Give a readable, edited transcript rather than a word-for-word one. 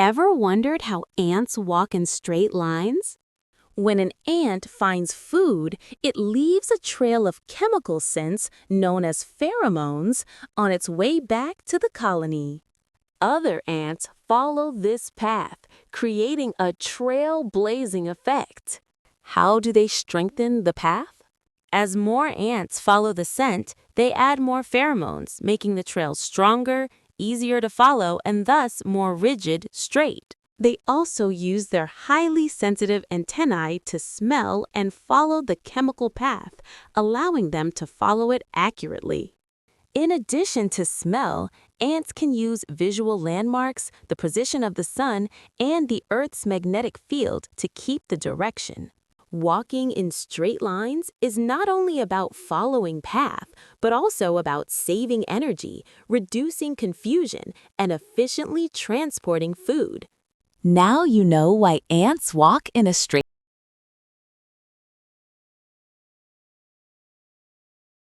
Ever wondered how ants walk in straight lines? When an ant finds food, it leaves a trail of chemical scents known as pheromones on its way back to the colony. Other ants follow this path, creating a trail-blazing effect. How do they strengthen the path? As more ants follow the scent, they add more pheromones, making the trail stronger, easier to follow, and thus more rigid, straight. They also use their highly sensitive antennae to smell and follow the chemical path, allowing them to follow it accurately. In addition to smell, ants can use visual landmarks, the position of the sun, and the Earth's magnetic field to keep the direction. Walking in straight lines is not only about following path, but also about saving energy, reducing confusion, and efficiently transporting food. Now you know why ants walk in a straight